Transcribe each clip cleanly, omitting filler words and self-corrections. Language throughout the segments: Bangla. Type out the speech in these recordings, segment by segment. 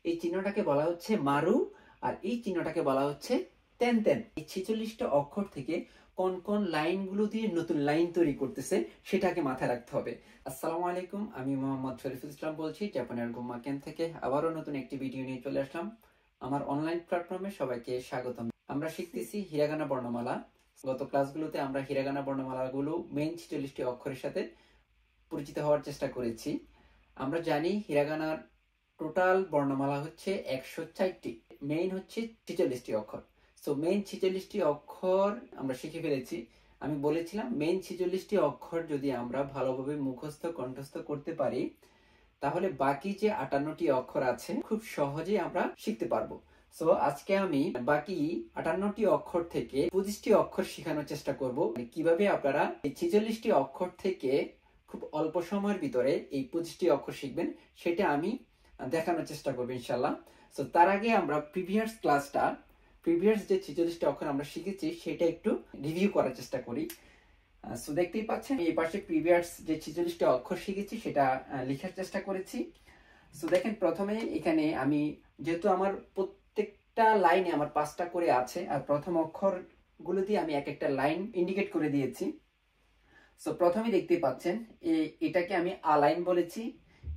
এই চিহ্নটাকে বলা হচ্ছে মারু, আর এই চিহ্নটাকে বলা হচ্ছে তেন তেন। এই 46টা অক্ষর থেকে কোন কোন লাইনগুলো দিয়ে নতুন লাইন তৈরি করতেছে সেটাকে মাথায় রাখতে হবে। আসসালামু আলাইকুম, আমি মোহাম্মদ শরীফুল ইসলাম বলছি জাপানের গোম্মা ক্যাম্প থেকে। আবারও নতুন একটি ভিডিও নিয়ে চলে আসলাম আমার অনলাইন প্ল্যাটফর্মে। সবাইকে স্বাগতম। আমরা শিখতেছি হিরাগানা বর্ণমালা। গত ক্লাসগুলোতে আমরা হিরাগানা বর্ণমালাগুলো মেইন 46টি অক্ষরের সাথে পরিচিত হওয়ার চেষ্টা করেছি। আমরা জানি হিরাগানার টোটাল বর্ণমালা হচ্ছে 104টি, মেইন হচ্ছে 46টি অক্ষর। সো মেইন 46টি অক্ষর আমরা শিখে ফেলেছি। আমি বলেছিলাম মেইন 46টি অক্ষর যদি আমরা ভালোভাবে মুখস্থ কণ্ঠস্থ করতে পারি তাহলে বাকি যে 58টি অক্ষর আছে খুব সহজেই আমরা শিখতে পারবো। সো আজকে আমি বাকি 58টি অক্ষর থেকে 25টি অক্ষর শেখানোর চেষ্টা করব। কিভাবে আপনারা এই 46টি অক্ষর থেকে খুব অল্প সময়ের ভিতরে এই 25টি অক্ষর শিখবেন সেটা আমি দেখানোর চেষ্টা করবো ইনশাল্লাহ। সো তার আগে আমরা প্রিভিয়াস যে 46টি অক্ষর আমরা শিখেছি সেটা একটু রিভিউ করার চেষ্টা করি। সো দেখতেই পাচ্ছেন এই পাশে প্রিভিয়াস যে 46টা অক্ষর শিখেছি সেটা লেখার চেষ্টা করেছি। সো দেখেন প্রথমে এখানে আমি যেহেতু আমার প্রত্যেকটা লাইনে আমার 5টা করে আছে আর প্রথম অক্ষরগুলো দিয়ে আমি এক একটা লাইন ইন্ডিকেট করে দিয়েছি। সো প্রথমে দেখতেই পাচ্ছেন এটাকে আমি আ লাইন বলেছি,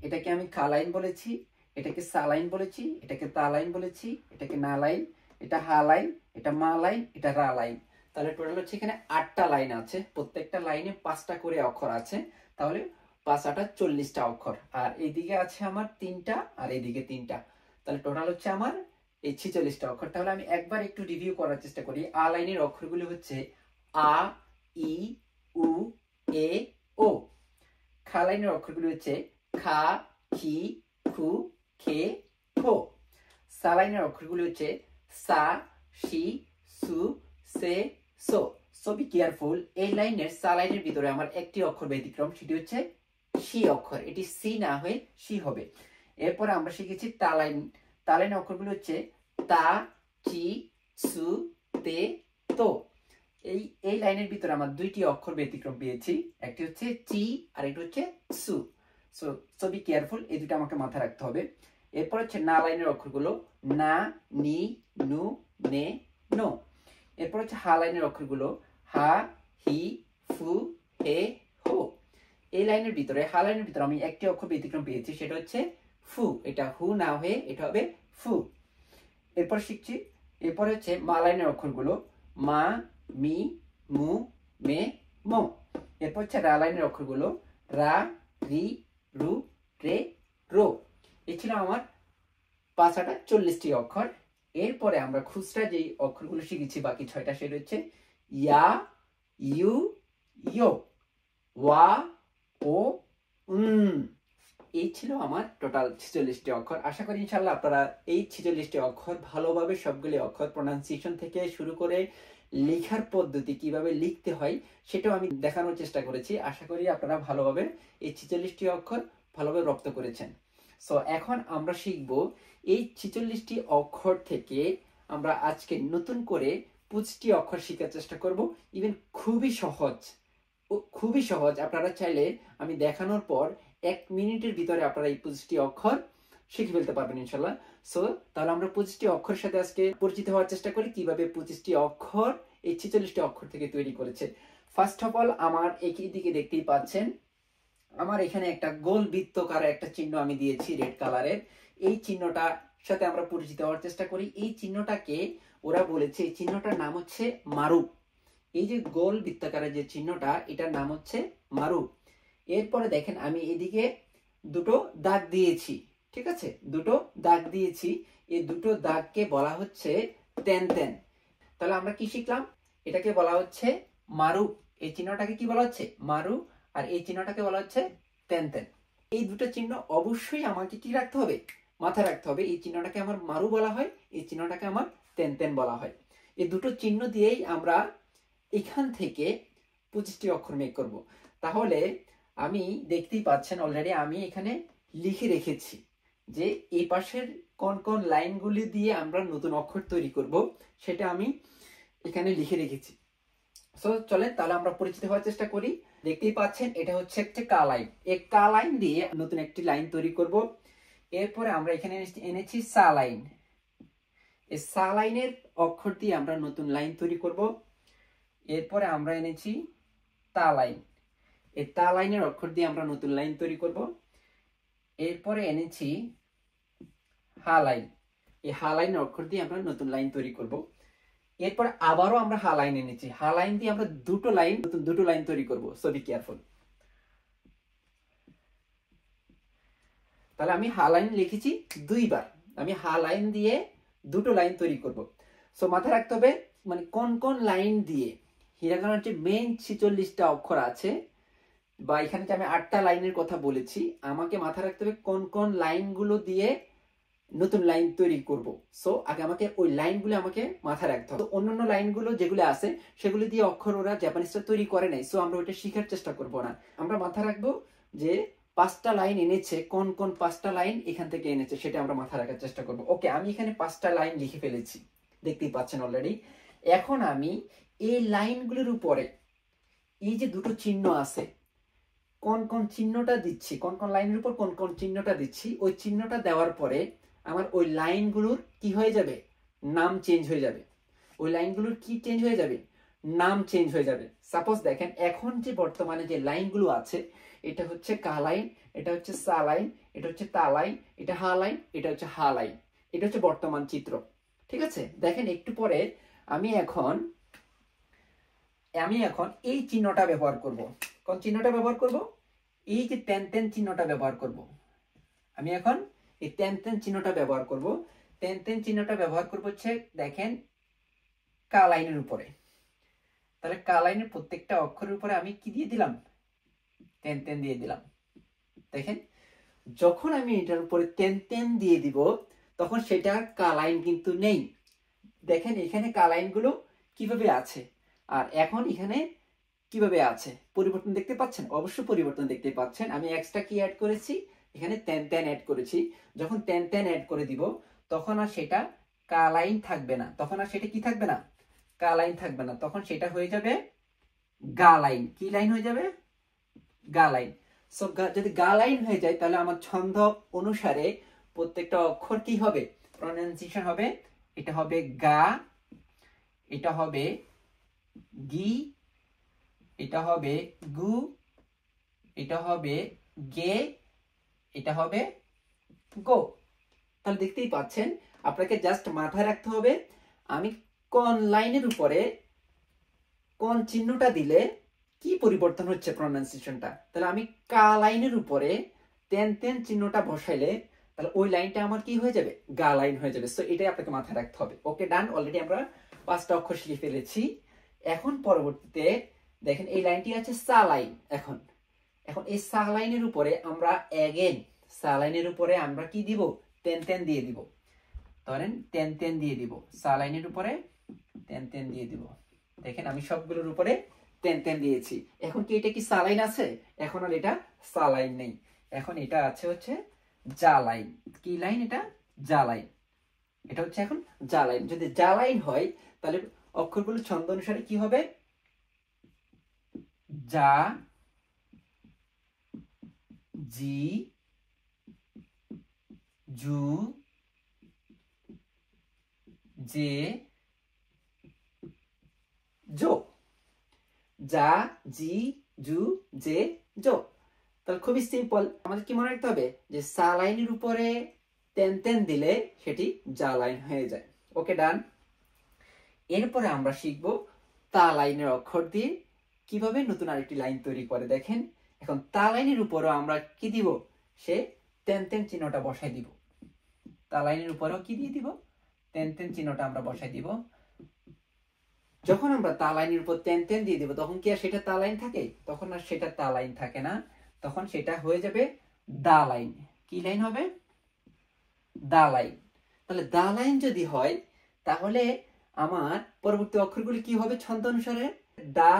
এটাকে আমি কা লাইন বলেছি, এটাকে সা লাইন বলেছি, এটাকে তা লাইন বলেছি, এটাকে না লাইন, এটা হা লাইন, এটা মা লাইন, এটা রা লাইন। তাহলে টোটাল হচ্ছে এখানে 8টা লাইন আছে, প্রত্যেকটা লাইনে 5টা করে অক্ষর আছে। তাহলে 5 8 40টা অক্ষর। আর এইদিকে আছে আমার 3টা আর এইদিকে 3টা। তাহলে টোটাল হচ্ছে আমার এই 46টা অক্ষর। তাহলে আমি একবার একটু রিভিউ করার চেষ্টা করি। আ লাইনের অক্ষরগুলো হচ্ছে আ, ই, উ, এ, ও। খা লাইনের অক্ষরগুলো হচ্ছে খা, খি, খু, খে, খো। সা লাইনের অক্ষরগুলো হচ্ছে সা, শি, সু, সে, সো। So be careful. এই লাইনের সা লাইনের ভিতরে আমার একটি অক্ষর ব্যতিক্রম, সেটি হচ্ছে সি অক্ষর। এটি সি না হয়ে সি হবে। এরপর আমরা শিখেছি তা লাইন। তা লাইনের অক্ষরগুলো হচ্ছে তা, চি, সু, তে, তো। এই লাইনের ভিতরে আমার 2টি অক্ষর ব্যতিক্রম পেয়েছি, একটি হচ্ছে চি আর একটি হচ্ছে সু। সো বি কেয়ারফুল, এই দুটো আমাকে মাথায় রাখতে হবে। এরপর হচ্ছে না লাইনের অক্ষরগুলো না, নি, নু, নে, নো। এরপর হচ্ছে হা লাইনের অক্ষরগুলো হা, হি, ফু, হে, হো। এই লাইনের ভিতরে হা লাইনের ভিতরে আমি একটি অক্ষর ব্যতিক্রম পেয়েছি, সেটা হচ্ছে ফু। এটা হু না হয়ে এটা হবে ফু। এরপর শিখছি, এরপর হচ্ছে মা লাইনের অক্ষরগুলো মা, মি, মু, মে, মো। এরপর হচ্ছে রা লাইনের অক্ষরগুলো রা, রি, রু, রে, রো। এই ছিল আমার 5 8 40টি অক্ষর। এরপরে আমরা খুচরা যেই অক্ষরগুলো শিখেছি বাকি 6টা, সেটা হচ্ছে ইয়া, ইউ, ইয়ো, ওয়া, ও, এই ছিল আমার টোটাল 46টি অক্ষর। আশা করি ইনশাআল্লাহ আপনারা এই 46টি অক্ষর ভালোভাবে সবগুলি অক্ষর প্রোনাউন্সিয়েশন থেকে শুরু করে লেখার পদ্ধতি কিভাবে লিখতে হয় সেটাও আমি দেখানোর চেষ্টা করেছি। আশা করি আপনারা ভালোভাবে এই 46টি অক্ষর ভালোভাবে রপ্ত করেছেন। সো এখন আমরা শিখব এই 46টি অক্ষর থেকে আমরা আজকে নতুন করে 25টি অক্ষর শেখার চেষ্টা করব। ইভেন খুবই সহজ। আপনারা চাইলে আমি দেখানোর পর 1 মিনিটের ভিতরে আপনারা এই 25টি অক্ষর শিখে ফেলতে পারবেন ইনশাল্লাহ। সো তাহলে আমরা 25টি অক্ষরের সাথে আজকে পরিচিত হওয়ার চেষ্টা করি কিভাবে 25টি অক্ষর এই 46টি অক্ষর থেকে তৈরি করেছে। ফার্স্ট অফ অল আমার একই দিকে দেখতেই পাচ্ছেন আমার এখানে একটা গোল বৃত্তকার একটা চিহ্ন আমি দিয়েছি রেড কালারের। এই চিহ্নটা সাথে আমরা পরিচিত হওয়ার চেষ্টা করি। এই চিহ্নটাকে ওরা বলেছে, এই চিহ্নটার নাম হচ্ছে মারু। এই যে গোল বৃত্তাকারের যে চিহ্নটা, এটার নাম হচ্ছে মারু। এরপরে দেখেন আমি এদিকে দুটো দাগ দিয়েছি, ঠিক আছে, দুটো দাগ দিয়েছি। এই দুটো দাগকে বলা হচ্ছে তেন তেন। তাহলে আমরা কি শিখলাম? এটাকে বলা হচ্ছে মারু। এই চিহ্নটাকে কি বলা হচ্ছে? মারু। আর এই চিহ্নটাকে বলা হচ্ছে তেন তেন। এই দুটো চিহ্ন অবশ্যই আমাকে কি রাখতে হবে? মাথায় রাখতে হবে। এই চিহ্নটাকে আমার মারু বলা হয়, এই চিহ্নটাকে আমার তেন তেন বলা হয়। এই দুটো চিহ্ন দিয়েই আমরা এখান থেকে 25টি অক্ষর মেক করব। তাহলে আমি দেখতেই পাচ্ছেন অলরেডি আমি এখানে লিখে রেখেছি যে এই পাশের কোন কোন লাইনগুলি দিয়ে আমরা নতুন অক্ষর তৈরি করব সেটা আমি এখানে লিখে রেখেছি। সো চলেন তাহলে আমরা পরিচিত হওয়ার চেষ্টা করি। দেখতেই পাচ্ছেন এটা হচ্ছে একটা কা লাইন। এই কা লাইন দিয়ে নতুন একটি লাইন তৈরি করব। এরপরে আমরা এখানে এনেছি সালাইন। এই সালাইনের অক্ষর দিয়ে আমরা নতুন লাইন তৈরি করব। এরপরে আমরা এনেছি তালাইন। এই তালাইনের অক্ষর দিয়ে আমরা নতুন লাইন তৈরি করব। এরপরে এনেছি হালাইন। এই হালাইনের অক্ষর দিয়ে আমরা নতুন লাইন তৈরি করব। এরপরে আবারও আমরা হালাইন এনেছি। হালাইন দিয়ে আমরা নতুন দুটো লাইন তৈরি করব। So be careful. তাহলে আমি হালাইন লিখেছি দুইবার। আমি হালাইন দিয়ে দুটো লাইন তৈরি করব। সো মাথায় রাখতে হবে মানে কোন কোন লাইন দিয়ে হিরাগানার যে মেইন 46টা অক্ষর আছে, বা এখানে যে আমি 8টা লাইনের কথা বলেছি, আমাকে মাথায় রাখতে হবে কোন কোন লাইনগুলো দিয়ে নতুন লাইন তৈরি করব। সো আগে আমাকে ওই লাইনগুলো আমাকে মাথায় রাখতে হবে। অন্যান্য লাইনগুলো যেগুলো আছে সেগুলো দিয়ে অক্ষর ওরা জাপানিজরা তৈরি করে নাই। সো আমরা ওইটা শেখার চেষ্টা করব না। আমরা মাথায় রাখবো যে 5টা লাইন এনেছে, কোন কোন 5টা লাইন এখান থেকে এনেছে সেটা আমরা মাথায় রাখার চেষ্টা করব। ওকে, আমি এখানে 5টা লাইন লিখে ফেলেছি, দেখতেই পাচ্ছেন অলরেডি। এখন আমি এই লাইনগুলোর উপরে এই যে দুটো চিহ্ন আছে, কোন কোন চিহ্নটা দিচ্ছি, কোন কোন লাইনের উপর কোন কোন চিহ্নটা দিচ্ছি, ওই চিহ্নটা দেওয়ার পরে আমার ওই লাইনগুলোর কি হয়ে যাবে, নাম চেঞ্জ হয়ে যাবে। ওই লাইনগুলোর কি চেঞ্জ হয়ে যাবে, নাম চেঞ্জ হয়ে যাবে। সাপোজ দেখেন এখন যে বর্তমানে যে লাইনগুলো আছে, এটা হচ্ছে কালাইন, এটা হচ্ছে সালাইন, এটা হচ্ছে তালাইন, এটা হালাইন, এটা হচ্ছে হালাইন। এটা হচ্ছে বর্তমান চিত্র। ঠিক আছে, দেখেন একটু পরে আমি এখন এই চিহ্নটা ব্যবহার করব। কোন চিহ্নটা ব্যবহার করব, এই যে তেন চিহ্নটা ব্যবহার করব। আমি এখন এই তেন চিহ্নটা ব্যবহার করব। তেন চিহ্নটা ব্যবহার করব হচ্ছে দেখেন কালাইনের উপরে। তাহলে কালাইনের প্রত্যেকটা অক্ষরের উপরে আমি কি দিয়ে দিলাম, তেন দিয়ে দিলাম। দেখেন যখন আমি এটার উপরে তেন দিয়ে দিব তখন সেটা কালাইন কিন্তু নেই। দেখেন এখানে কালাইনগুলো কিভাবে আছে আর এখন এখানে কিভাবে আছে, পরিবর্তন দেখতে পাচ্ছেন? অবশ্যই পরিবর্তন দেখতে পাচ্ছেন। আমি এক্সট্রা কি অ্যাড করেছি, এখানে তেন অ্যাড করেছি। যখন তেন অ্যাড করে দিব তখন আর সেটা কালাইন থাকবে না, তখন আর সেটা কি থাকবে না, কালাইন থাকবে না, তখন সেটা হয়ে যাবে গালাইন। কি লাইন হয়ে যাবে, গালাইন। সো যদি গালাইন হয়ে যায় তাহলে আমার ছন্দ অনুসারে প্রত্যেকটা অক্ষর কি হবে, প্রনাউন্সিয়েশন হবে। এটা হবে গা, এটা হবে গি, এটা হবে গু, এটা হবে গে, এটা হবে গো। তাহলে দেখতেই পাচ্ছেন, আপনাকে জাস্ট মাথায় রাখতে হবে আমি কোন লাইনের উপরে কোন চিহ্নটা দিলে কি পরিবর্তন হচ্ছে প্রনাউন্সিয়েশনটা। তাহলে আমি কা লাইনের উপরে তেন চিহ্নটা বসাইলে তাহলে ওই লাইনটা আমার কি হয়ে যাবে, গা লাইন হয়ে যাবে। সো এটাই আপনাকে মাথায় রাখতে হবে। ওকে ডান, অলরেডি আমরা 5টা অক্ষর শিখে ফেলেছি। এখন পরবর্তীতে দেখেন এই লাইনটি আছে সা লাইন। এখন এই সা লাইনের উপরে আমরা সা লাইনের উপরে আমরা কি দিব, তেন দিয়ে দিব। ধরেন তেন দিয়ে দিব, সা লাইনের উপরে তেন দিয়ে দিব। দেখেন আমি সবগুলোর উপরে তেন দিয়েছি। এখন কি এটা কি সা লাইন আছে, এখন আর এটা সা লাইন নেই, এখন এটা আছে হচ্ছে জা লাইন। কি লাইন, এটা জা লাইন। এটা হচ্ছে এখন জা লাইন। যদি জা লাইন হয় তাহলে অক্ষরগুলো ছন্দ অনুসারে কি হবে, জা, জি, জু, জে, জো। জা, জি, জু, জে, জো। তাহলে খুবই সিম্পল। আমাদের কি মনে রাখতে হবে যে সা লাইনের উপরে তেন দিলে সেটি জা লাইন হয়ে যায়। ওকে ডান। এরপরে আমরা শিখব তা লাইনের অক্ষর দিয়ে কিভাবে নতুন আরেকটি লাইন তৈরি করে। দেখেন এখন তা লাইনের উপরও আমরা কি দিব, সে তেন চিহ্নটা বসাই দিব। তা লাইনের উপরেও কি দিয়ে দিব, তেন চিহ্নটা আমরা বসাই দিব। যখন আমরা তা লাইনের উপর তেন দিয়ে দিব তখন কি আর সেটা তা লাইন থাকে, তখন আর সেটা তা লাইন থাকে না, তখন সেটা হয়ে যাবে দা লাইন। কি লাইন হবে, দা লাইন। তাহলে দা লাইন যদি হয় তাহলে আমার পরবর্তী অক্ষরগুলি কি হবে ছন্দ অনুসারে, দা,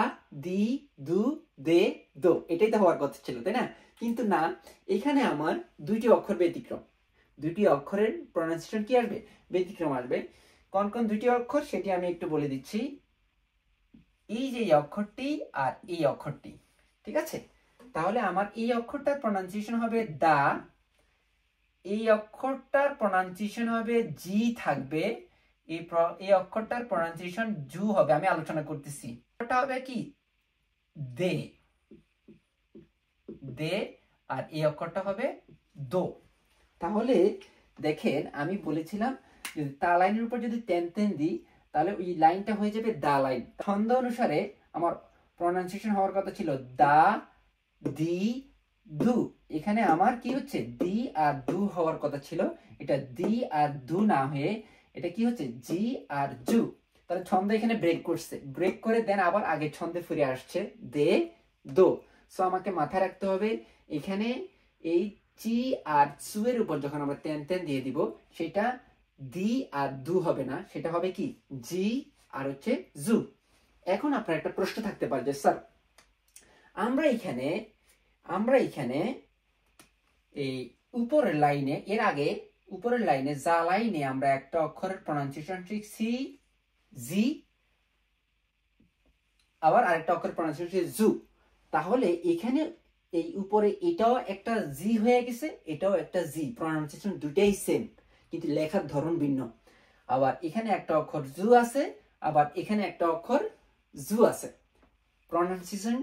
দি, দু, দে, দো। এটাই তো হওয়ার কথা ছিল, তাই না? কিন্তু না, এখানে আমার দুইটি অক্ষর ব্যতিক্রম। দুইটি অক্ষরের প্রনাউন্সিয়েশন কি আসবে, ব্যতিক্রম আসবে। কোন কোন দুইটি অক্ষর সেটি আমি একটু বলে দিচ্ছি। এই যে অক্ষরটি আর এই অক্ষরটি, ঠিক আছে? তাহলে আমার এই অক্ষরটার প্রনাউন্সিয়েশন হবে দা, এই অক্ষরটার প্রনাউন্সিয়েশন হবে জি থাকবে, এই অক্ষরটার প্রনাউন্সিয়েশন জু হবে। আমি আলোচনা করতেছি। এটা হবে কি দে, দে, আর এই অক্ষরটা হবে দো। তাহলে দেখেন আমি বলেছিলাম যদি তা লাইনের উপর যদি তেন তেন দিই তাহলে ওই লাইনটা হয়ে যাবে দা লাইন। ছন্দ অনুসারে আমার প্রনাউন্সিয়েশন হওয়ার কথা ছিল দা, দি, দু। এখানে আমার কি হচ্ছে দি আর দু হওয়ার কথা ছিল, এটা দি আর দু না হয়ে এটা কি হচ্ছে জি আর জু। তাহলে ছন্দ এখানে ব্রেক করছে, ব্রেক করে দেন আবার আগের ছন্দে ফিরে আসছে দে, দো। সো আমাকে মাথায় রাখতে হবে এখানে এই চি আর চু এর উপর যখন আমরা তেন তেন দিয়ে দিব সেটা দি আর দু হবে না, সেটা হবে কি জি আর হচ্ছে জু। এখন আপনার একটা প্রশ্ন থাকতে পারে যে স্যার আমরা এখানে এই উপরের লাইনে, এর আগে উপরের লাইনে যা লাইনে আমরা একটা অক্ষরের প্রনাউন্সিয়েশন শিখছি জি, আবার আরেকটা অক্ষরের প্রনাউন্সিয়েশন জু, তাহলে এখানে এই উপরে এটাও একটা জি হয়ে গেছে, এটাও একটা জি, প্রনাউন্সিয়েশন দুটাই সেম কিন্তু লেখার ধরন ভিন্ন। আবার এখানে একটা অক্ষর জু আছে, আবার এখানে একটা অক্ষর জু আছে, প্রনাউন্সিয়েশন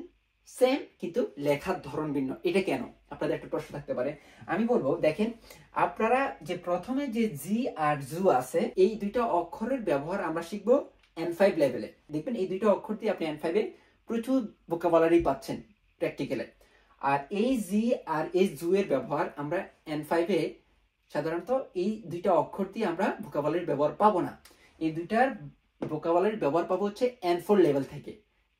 সেম কিন্তু লেখার ধরন ভিন্ন। এটা কেন আপনাদের একটা প্রশ্ন থাকতে পারে। আমি বলবো দেখেন আপনারা যে প্রথমে যে জি আর জু আছে এই দুইটা অক্ষরের ব্যবহার আমরা শিখবো N5 লেভেলে। দেখবেন এই দুইটা অক্ষর দিয়ে আপনি N5 এ প্রচুর ভোকাবুলারি পাচ্ছেন প্র্যাকটিক্যালে। আর এই জি আর এই জু এর ব্যবহার আমরা N5 এ সাধারণত এই দুইটা অক্ষর দিয়ে আমরা ভোকাবুলারির ব্যবহার পাবো না। এই দুইটার ভোকাবুলারির ব্যবহার পাবো হচ্ছে N4 লেভেল থেকে,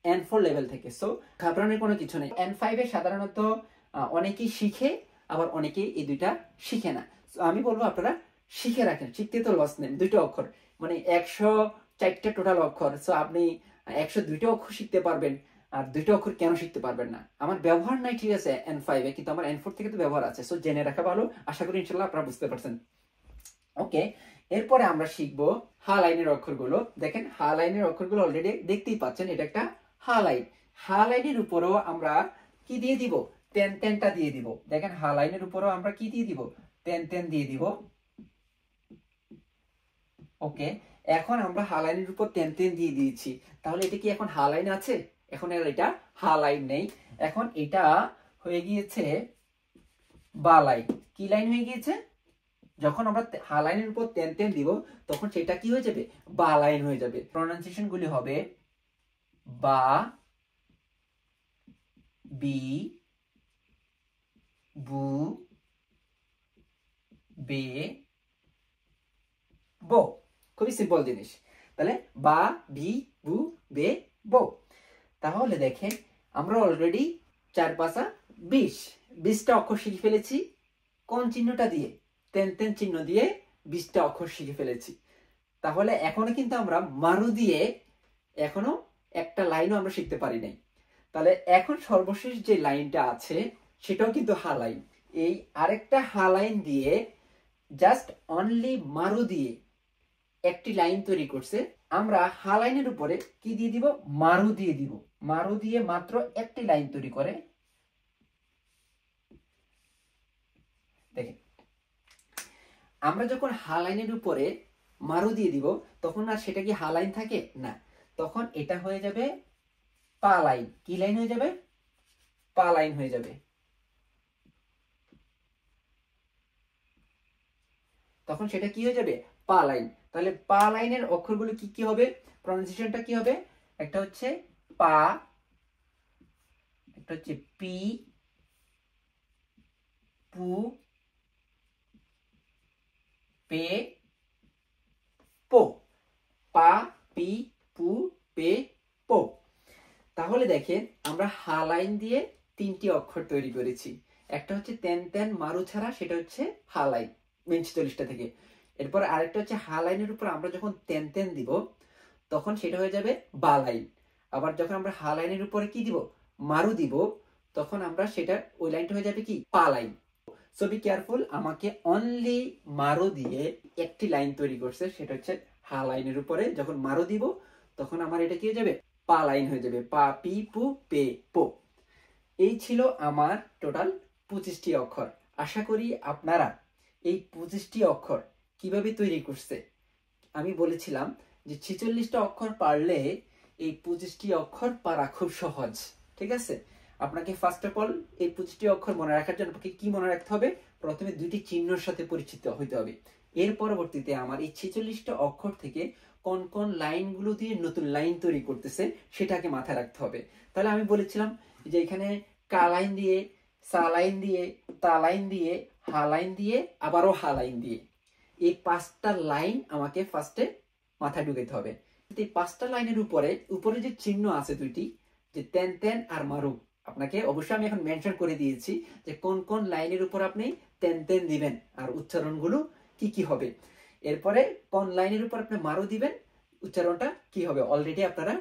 N4 লেভেল থেকে। সো ঘাবড়ানোর কোনো কিছু নেই। N5 এ সাধারণত অনেকেই শিখে, আবার অনেকেই এই দুইটা শিখে না। আমি বলবো আপনারা শিখে রাখেন, শিখতে তো লস নেন। দুইটা অক্ষর মানে 104টা টোটাল অক্ষর, সো আপনি 102টা অক্ষর শিখতে পারবেন। আর দুইটা অক্ষর কেন শিখতে পারবেন না? আমার ব্যবহার নাই ঠিক আছে N5 এ, কিন্তু আমার N4 থেকে তো ব্যবহার আছে। সো জেনে রাখা ভালো। আশা করি ইনশাআল্লাহ আপনারা বুঝতে পারছেন। ওকে, এরপরে আমরা শিখবো হা লাইনের অক্ষরগুলো। দেখেন হা লাইনের অক্ষরগুলো অলরেডি দেখতেই পাচ্ছেন, এটা একটা হা লাইন। হা লাইনের উপরও আমরা কি দিয়ে দিব? তেন তেনটা দিয়ে দিব। দেখেন হা লাইনের উপরও আমরা কি দিয়ে দিব? তেন তেন দিয়ে দিব। ওকে, এখন আমরা হা লাইনের উপর তেন তেন দিয়ে দিয়েছি, তাহলে এটা কি এখন হা লাইন আছে? এখন আর এটা হা লাইন নেই, এখন এটা হয়ে গিয়েছে বা লাইন। কি লাইন হয়ে গিয়েছে? যখন আমরা হা লাইনের উপর তেন তেন দিব তখন সেটা কি হয়ে যাবে? বা লাইন হয়ে যাবে। প্রনাউন্সিয়েশন গুলি হবে বা, বি, বু, বে, বো। খুবই সিম্পল জিনিস। তাহলে বা, বি, বু, বে, বো। তাহলে দেখেন আমরা অলরেডি 4 5 20টা অক্ষর শিখে ফেলেছি। কোন চিহ্নটা দিয়ে? তেন তেন চিহ্ন দিয়ে 20টা অক্ষর শিখে ফেলেছি। তাহলে এখনো কিন্তু আমরা মারু দিয়ে এখনো একটা লাইনও আমরা শিখতে পারি নাই। তাহলে এখন সর্বশেষ যে লাইনটা আছে সেটাও কিন্তু হা লাইন। এই আরেকটা হা লাইন দিয়ে জাস্ট অনলি মারু দিয়ে একটি লাইন তৈরি করছে। আমরা হা লাইনের উপরে কি দিয়ে দিব? মারু দিয়ে দিব। মারু দিয়ে মাত্র একটি লাইন তৈরি করে। দেখেন আমরা যখন হা লাইনের উপরে মারু দিয়ে দিব তখন আর সেটা কি হা লাইন থাকে না, তখন এটা হয়ে যাবে পা লাইন। কি লাইন হয়ে যাবে? পা লাইন হয়ে যাবে। তখন সেটা কি হয়ে যাবে? পা লাইন। তাহলে পা লাইনের অক্ষরগুলো কি কি হবে? প্রনাউন্সিয়েশনটা কি হবে? একটা হচ্ছে পা, একটা হচ্ছে পি, পু, পে, পো। পা, পি, পু, পে, পো। তাহলে দেখেন আমরা হা লাইন দিয়ে 3টি অক্ষর তৈরি করেছি। একটা হচ্ছে তেন তেন মারু ছাড়া, সেটা হচ্ছে হা লাইন 40টা থেকে। এরপর আরেকটা হচ্ছে হা লাইনের উপর আমরা যখন তেন তেন দিব তখন সেটা হয়ে যাবে বা লাইন। আবার যখন আমরা হা লাইনের উপরে কি দিব? মারু দিব, তখন আমরা সেটা ওই লাইনটা হয়ে যাবে কি? পা লাইন। সো বি কেয়ারফুল, আমাকে অনলি মারু দিয়ে একটি লাইন তৈরি করছে, সেটা হচ্ছে হা লাইনের উপরে যখন মারু দিব তখন আমার এটা কি হয়ে যাবে? পা লাইন হয়ে যাবে। পা, পি, পু, পে, পো। এই ছিল আমার টোটাল 25টি অক্ষর। আশা করি আপনারা এই 25টি অক্ষর কিভাবে তৈরি করছে। আমি বলেছিলাম যে 46টা অক্ষর পারলে এই 25টি অক্ষর পারা খুব সহজ। ঠিক আছে, আপনাকে ফার্স্ট অফ অল এই 25টি অক্ষর মনে রাখার জন্য আপনাকে কি মনে রাখতে হবে? প্রথমে দুইটি চিহ্নের সাথে পরিচিত হইতে হবে। এর পরবর্তীতে আমার এই 46টা অক্ষর থেকে কোন কোন লাইনগুলো দিয়ে নতুন লাইন তৈরি করতেছে সেটাকে মাথায় রাখতে হবে। তাহলে আমি বলেছিলাম যে এখানে কা লাইন দিয়ে, সা লাইন দিয়ে, তা লাইন দিয়ে, হা লাইন দিয়ে, আবারও হা লাইন দিয়ে, এই 5টা লাইন আমাকে ফার্স্টে মাথায় ঢুকাইতে হবে। এই 5টা লাইনের উপরে যে চিহ্ন আছে দুইটি, যে তেন তেন আর মারু, আপনাকে অবশ্যই আমি এখন মেনশন করে দিয়েছি যে কোন কোন লাইনের উপর আপনি তেন তেন দিবেন আর উচ্চারণগুলো কি কি হবে। এরপরে কোন লাইনের উপর আপনি মারু দিবেন, উচ্চারণটা কি হবে অলরেডি আপনারা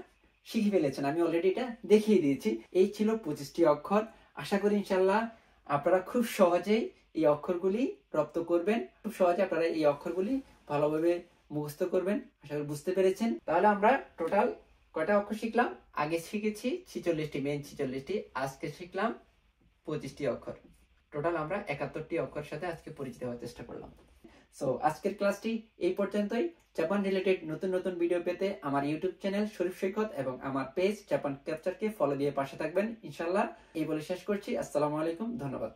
শিখে ফেলেছেন, আমি অলরেডি এটা দেখিয়ে দিয়েছি। এই ছিল 25টি অক্ষর। আশা করি ইনশাল্লাহ আপনারা খুব সহজেই এই অক্ষরগুলি রপ্ত করবেন, খুব সহজে আপনারা এই অক্ষরগুলি ভালোভাবে মুখস্থ করবেন। আশা করি বুঝতে পেরেছেন। তাহলে আমরা টোটাল কয়টা অক্ষর শিখলাম? আগে শিখেছি 46টি, মেইন 46টি। আজকে শিখলাম 25টি অক্ষর। টোটাল আমরা 71টি অক্ষরের সাথে আজকে পরিচিত হওয়ার চেষ্টা করলাম। সো আজকের ক্লাসটি এই পর্যন্তই। জাপান রিলেটেড নতুন নতুন ভিডিও পেতে আমার ইউটিউব চ্যানেল শরীফ সৈকত এবং আমার পেজ জাপান ক্যাপচারকে ফলো দিয়ে পাশে থাকবেন ইনশাল্লাহ। এই বলে শেষ করছি। আসসালামু আলাইকুম, ধন্যবাদ।